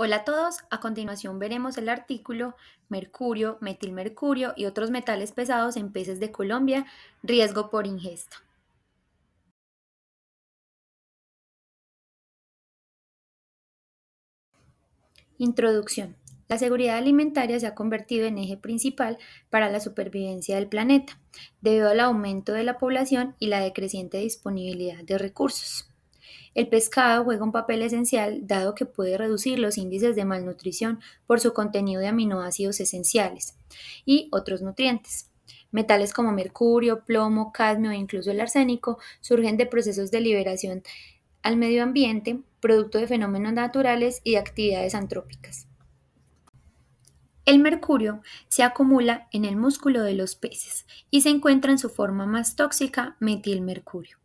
Hola a todos, a continuación veremos el artículo Mercurio, metilmercurio y otros metales pesados en peces de Colombia, riesgo por ingesta. Introducción. La seguridad alimentaria se ha convertido en eje principal para la supervivencia del planeta, debido al aumento de la población y la decreciente disponibilidad de recursos. El pescado juega un papel esencial dado que puede reducir los índices de malnutrición por su contenido de aminoácidos esenciales y otros nutrientes. Metales como mercurio, plomo, cadmio e incluso el arsénico surgen de procesos de liberación al medio ambiente, producto de fenómenos naturales y de actividades antrópicas. El mercurio se acumula en el músculo de los peces y se encuentra en su forma más tóxica, metilmercurio.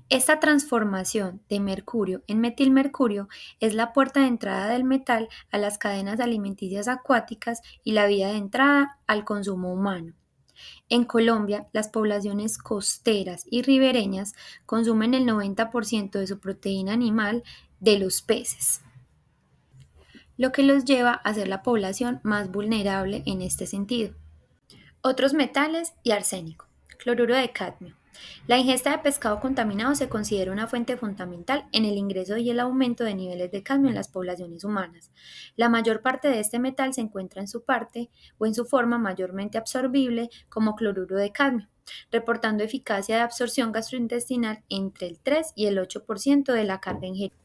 Esta transformación de mercurio en metilmercurio es la puerta de entrada del metal a las cadenas alimenticias acuáticas y la vía de entrada al consumo humano. En Colombia, las poblaciones costeras y ribereñas consumen el 90% de su proteína animal de los peces, lo que los lleva a ser la población más vulnerable en este sentido. Otros metales y arsénico. Cloruro de cadmio. La ingesta de pescado contaminado se considera una fuente fundamental en el ingreso y el aumento de niveles de cadmio en las poblaciones humanas. La mayor parte de este metal se encuentra en su parte o en su forma mayormente absorbible como cloruro de cadmio, reportando eficacia de absorción gastrointestinal entre el 3 y el 8% de la carga ingerida.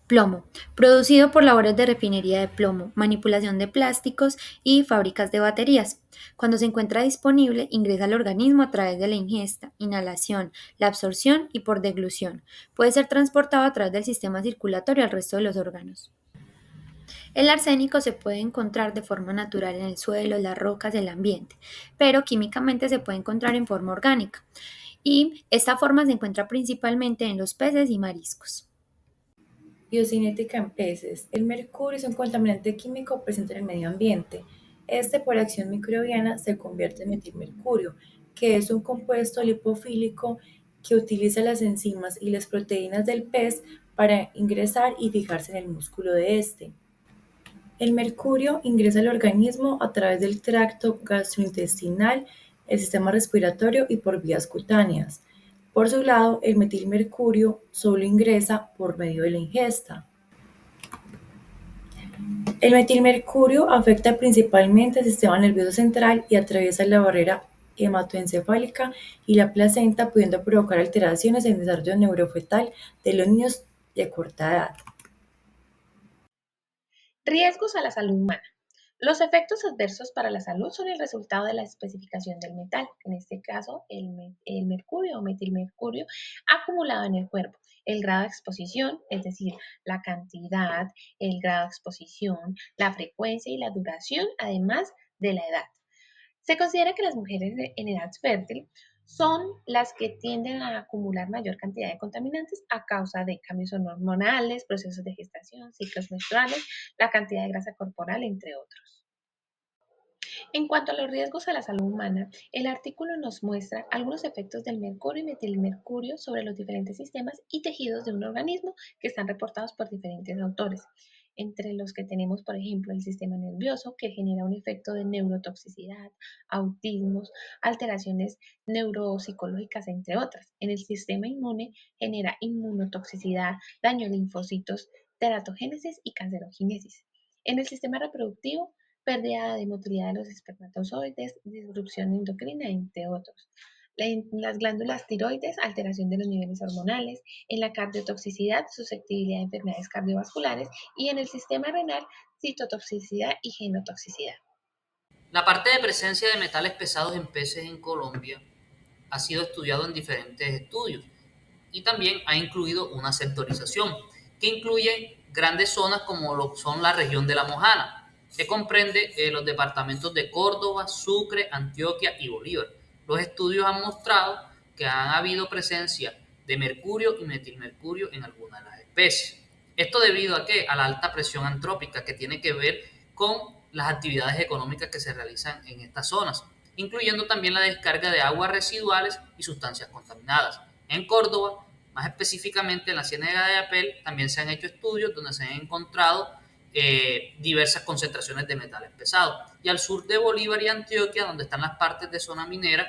Plomo, producido por labores de refinería de plomo, manipulación de plásticos y fábricas de baterías. Cuando se encuentra disponible, ingresa al organismo a través de la ingesta, inhalación, la absorción y por deglución. Puede ser transportado a través del sistema circulatorio al resto de los órganos. El arsénico se puede encontrar de forma natural en el suelo, las rocas, el ambiente, pero químicamente se puede encontrar en forma orgánica. Y esta forma se encuentra principalmente en los peces y mariscos. Biocinética en peces. El mercurio es un contaminante químico presente en el medio ambiente. Este, por acción microbiana, se convierte en metilmercurio, que es un compuesto lipofílico que utiliza las enzimas y las proteínas del pez para ingresar y fijarse en el músculo de este. El mercurio ingresa al organismo a través del tracto gastrointestinal, el sistema respiratorio y por vías cutáneas. Por su lado, el metilmercurio solo ingresa por medio de la ingesta. El metilmercurio afecta principalmente el sistema nervioso central y atraviesa la barrera hematoencefálica y la placenta, pudiendo provocar alteraciones en el desarrollo neurofetal de los niños de corta edad. Riesgos a la salud humana. Los efectos adversos para la salud son el resultado de la especificación del metal, en este caso el mercurio o metilmercurio acumulado en el cuerpo, el grado de exposición, es decir, la cantidad, el grado de exposición, la frecuencia y la duración, además de la edad. Se considera que las mujeres en edad fértil son las que tienden a acumular mayor cantidad de contaminantes a causa de cambios hormonales, procesos de gestación, ciclos menstruales, la cantidad de grasa corporal, entre otros. En cuanto a los riesgos a la salud humana, el artículo nos muestra algunos efectos del mercurio y metilmercurio sobre los diferentes sistemas y tejidos de un organismo que están reportados por diferentes autores, entre los que tenemos, por ejemplo, el sistema nervioso, que genera un efecto de neurotoxicidad, autismos, alteraciones neuropsicológicas, entre otras. En el sistema inmune genera inmunotoxicidad, daño a linfocitos, teratogénesis y cancerogénesis. En el sistema reproductivo, pérdida de motilidad de los espermatozoides, disrupción endocrina, entre otros. En las glándulas tiroides, alteración de los niveles hormonales, en la cardiotoxicidad, susceptibilidad a enfermedades cardiovasculares y en el sistema renal, citotoxicidad y genotoxicidad. La parte de presencia de metales pesados en peces en Colombia ha sido estudiado en diferentes estudios y también ha incluido una sectorización que incluye grandes zonas como lo son la región de La Mojana, que comprende los departamentos de Córdoba, Sucre, Antioquia y Bolívar. Los estudios han mostrado que han habido presencia de mercurio y metilmercurio en algunas de las especies. Esto debido a qué? A la alta presión antrópica que tiene que ver con las actividades económicas que se realizan en estas zonas, incluyendo también la descarga de aguas residuales y sustancias contaminadas. En Córdoba, más específicamente en la Ciénaga de Apel, también se han hecho estudios donde se han encontrado diversas concentraciones de metales pesados. Y al sur de Bolívar y Antioquia, donde están las partes de zona minera,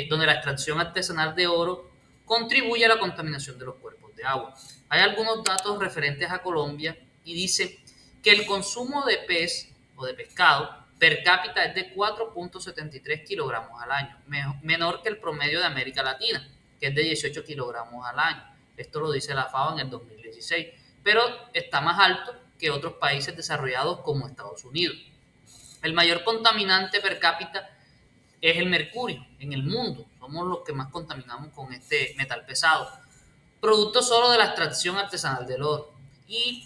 donde la extracción artesanal de oro contribuye a la contaminación de los cuerpos de agua. Hay algunos datos referentes a Colombia y dice que el consumo de pez o de pescado per cápita es de 4.73 kilogramos al año, menor que el promedio de América Latina, que es de 18 kilogramos al año. Esto lo dice la FAO en el 2016, pero está más alto que otros países desarrollados como Estados Unidos. El mayor contaminante per cápita es el mercurio en el mundo. Somos los que más contaminamos con este metal pesado, producto solo de la extracción artesanal del oro. Y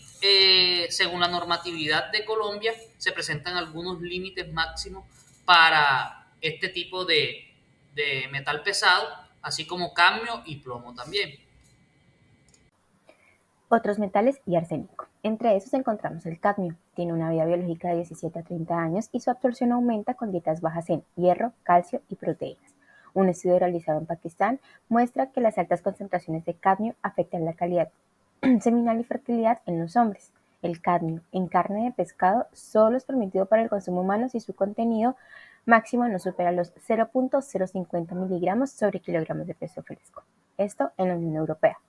según la normatividad de Colombia, se presentan algunos límites máximos para este tipo de metal pesado, así como cadmio y plomo también. Otros metales y arsénico. Entre esos encontramos el cadmio. Tiene una vida biológica de 17 a 30 años y su absorción aumenta con dietas bajas en hierro, calcio y proteínas. Un estudio realizado en Pakistán muestra que las altas concentraciones de cadmio afectan la calidad seminal y fertilidad en los hombres. El cadmio en carne de pescado solo es permitido para el consumo humano si su contenido máximo no supera los 0.050 miligramos sobre kilogramos de peso fresco. Esto en la Unión Europea.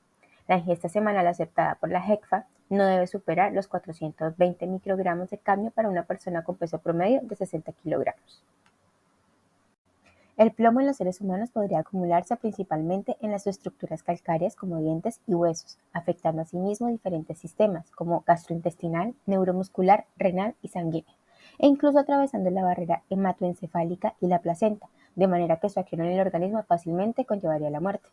La ingesta semanal aceptada por la HECFA no debe superar los 420 microgramos de cadmio para una persona con peso promedio de 60 kilogramos. El plomo en los seres humanos podría acumularse principalmente en las estructuras calcáreas como dientes y huesos, afectando asimismo diferentes sistemas como gastrointestinal, neuromuscular, renal y sanguíneo, e incluso atravesando la barrera hematoencefálica y la placenta, de manera que su acción en el organismo fácilmente conllevaría la muerte.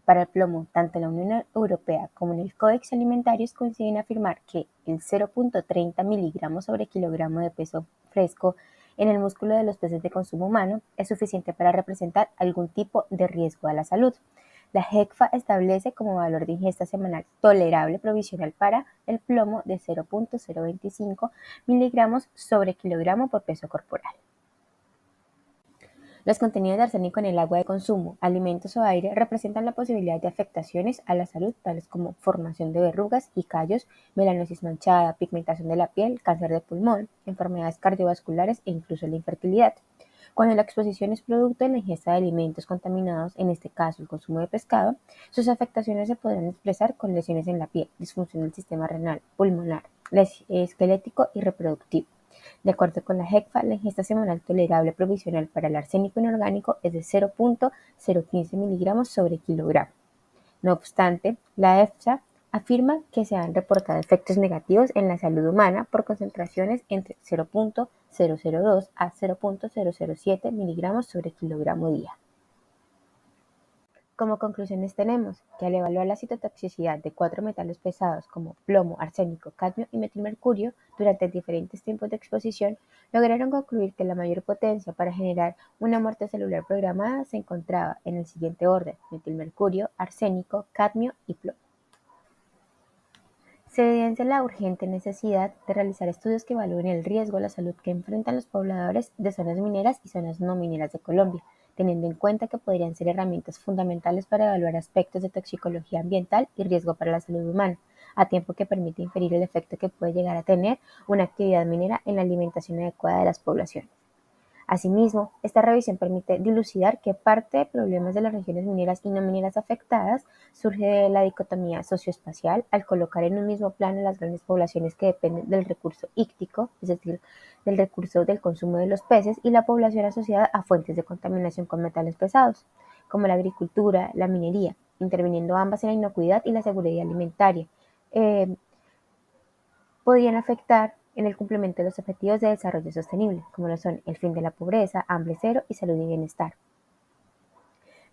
Para el plomo, tanto la Unión Europea como en el Códex Alimentarios coinciden en afirmar que el 0.30 miligramos sobre kilogramo de peso fresco en el músculo de los peces de consumo humano es suficiente para representar algún tipo de riesgo a la salud. La HECFA establece como valor de ingesta semanal tolerable provisional para el plomo de 0.025 miligramos sobre kilogramo por peso corporal. Los contenidos de arsénico en el agua de consumo, alimentos o aire representan la posibilidad de afectaciones a la salud tales como formación de verrugas y callos, melanosis manchada, pigmentación de la piel, cáncer de pulmón, enfermedades cardiovasculares e incluso la infertilidad. Cuando la exposición es producto de la ingesta de alimentos contaminados, en este caso el consumo de pescado, sus afectaciones se podrán expresar con lesiones en la piel, disfunción del sistema renal, pulmonar, esquelético y reproductivo. De acuerdo con la HECFA, la ingesta semanal tolerable provisional para el arsénico inorgánico es de 0.015 miligramos sobre kilogramo. No obstante, la EFSA afirma que se han reportado efectos negativos en la salud humana por concentraciones entre 0.002 a 0.007 miligramos sobre kilogramo día. Como conclusiones tenemos que al evaluar la citotoxicidad de 4 metales pesados como plomo, arsénico, cadmio y metilmercurio durante diferentes tiempos de exposición, lograron concluir que la mayor potencia para generar una muerte celular programada se encontraba en el siguiente orden: metilmercurio, arsénico, cadmio y plomo. Se evidencia la urgente necesidad de realizar estudios que evalúen el riesgo a la salud que enfrentan los pobladores de zonas mineras y zonas no mineras de Colombia, teniendo en cuenta que podrían ser herramientas fundamentales para evaluar aspectos de toxicología ambiental y riesgo para la salud humana, a tiempo que permite inferir el efecto que puede llegar a tener una actividad minera en la alimentación adecuada de las poblaciones. Asimismo, esta revisión permite dilucidar que parte de problemas de las regiones mineras y no mineras afectadas surge de la dicotomía socioespacial al colocar en un mismo plano las grandes poblaciones que dependen del recurso íctico, es decir, del recurso del consumo de los peces, y la población asociada a fuentes de contaminación con metales pesados, como la agricultura, la minería, interviniendo ambas en la inocuidad y la seguridad alimentaria. Podrían afectar en el cumplimiento de los objetivos de desarrollo sostenible, como lo son el fin de la pobreza, hambre cero y salud y bienestar.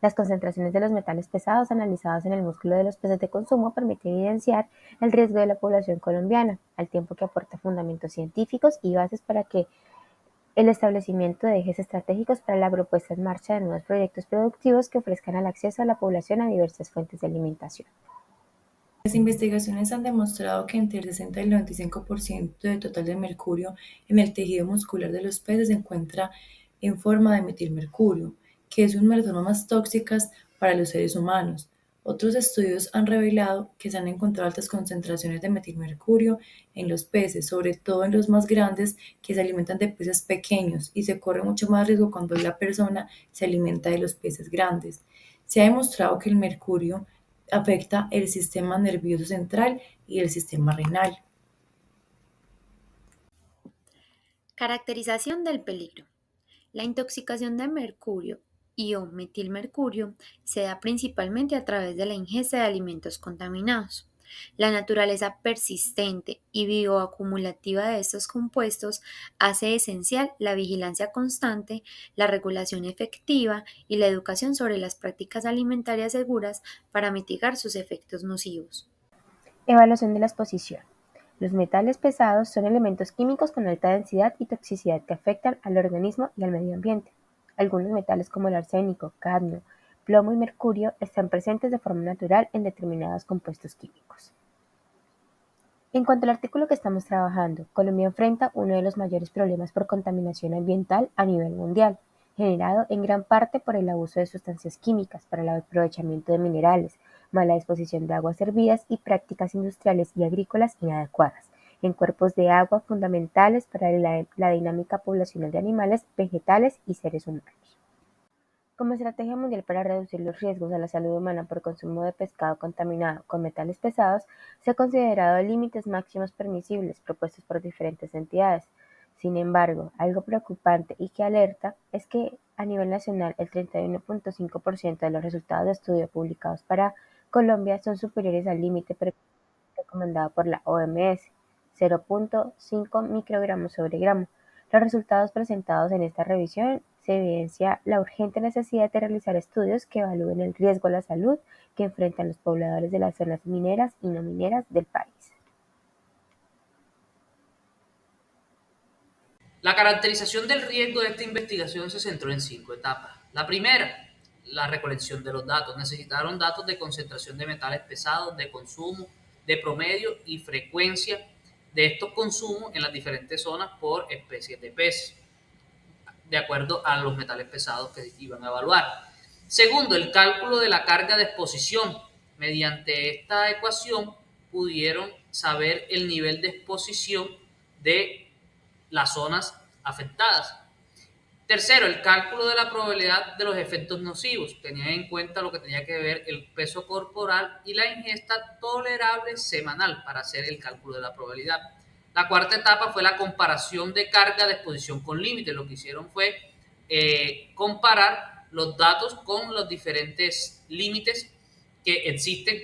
Las concentraciones de los metales pesados analizados en el músculo de los peces de consumo permiten evidenciar el riesgo de la población colombiana, al tiempo que aporta fundamentos científicos y bases para que el establecimiento de ejes estratégicos para la propuesta en marcha de nuevos proyectos productivos que ofrezcan el acceso a la población a diversas fuentes de alimentación. Las investigaciones han demostrado que entre el 60 y el 95% del total de mercurio en el tejido muscular de los peces se encuentra en forma de metilmercurio, que es una de las formas más tóxicas para los seres humanos. Otros estudios han revelado que se han encontrado altas concentraciones de metilmercurio en los peces, sobre todo en los más grandes que se alimentan de peces pequeños, y se corre mucho más riesgo cuando la persona se alimenta de los peces grandes. Se ha demostrado que el mercurio afecta el sistema nervioso central y el sistema renal. Caracterización del peligro. La intoxicación de mercurio y o metilmercurio se da principalmente a través de la ingesta de alimentos contaminados. La naturaleza persistente y bioacumulativa de estos compuestos hace esencial la vigilancia constante, la regulación efectiva y la educación sobre las prácticas alimentarias seguras para mitigar sus efectos nocivos. Evaluación de la exposición. Los metales pesados son elementos químicos con alta densidad y toxicidad que afectan al organismo y al medio ambiente. Algunos metales como el arsénico, cadmio, plomo y mercurio están presentes de forma natural en determinados compuestos químicos. En cuanto al artículo que estamos trabajando, Colombia enfrenta uno de los mayores problemas por contaminación ambiental a nivel mundial, generado en gran parte por el abuso de sustancias químicas para el aprovechamiento de minerales, mala disposición de aguas servidas y prácticas industriales y agrícolas inadecuadas en cuerpos de agua fundamentales para la dinámica poblacional de animales, vegetales y seres humanos. Como estrategia mundial para reducir los riesgos a la salud humana por consumo de pescado contaminado con metales pesados, se han considerado límites máximos permisibles propuestos por diferentes entidades. Sin embargo, algo preocupante y que alerta es que a nivel nacional el 31.5% de los resultados de estudio publicados para Colombia son superiores al límite recomendado por la OMS, 0.5 microgramos sobre gramo. Los resultados presentados en esta revisión se evidencia la urgente necesidad de realizar estudios que evalúen el riesgo a la salud que enfrentan los pobladores de las zonas mineras y no mineras del país. La caracterización del riesgo de esta investigación se centró en 5 etapas. La primera, la recolección de los datos. Necesitaron datos de concentración de metales pesados, de consumo, de promedio y frecuencia de estos consumos en las diferentes zonas por especies de peces, de acuerdo a los metales pesados que iban a evaluar. Segundo, el cálculo de la carga de exposición. Mediante esta ecuación pudieron saber el nivel de exposición de las zonas afectadas. Tercero, el cálculo de la probabilidad de los efectos nocivos. Tenían en cuenta lo que tenía que ver el peso corporal y la ingesta tolerable semanal para hacer el cálculo de la probabilidad. La cuarta etapa fue la comparación de carga de exposición con límites. Lo que hicieron fue comparar los datos con los diferentes límites que existen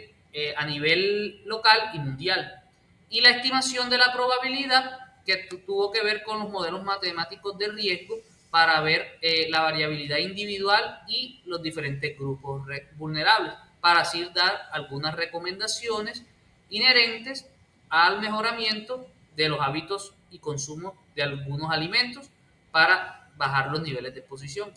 a nivel local y mundial. Y la estimación de la probabilidad que tuvo que ver con los modelos matemáticos de riesgo para ver la variabilidad individual y los diferentes grupos vulnerables, para así dar algunas recomendaciones inherentes al mejoramiento de los hábitos y consumo de algunos alimentos para bajar los niveles de exposición.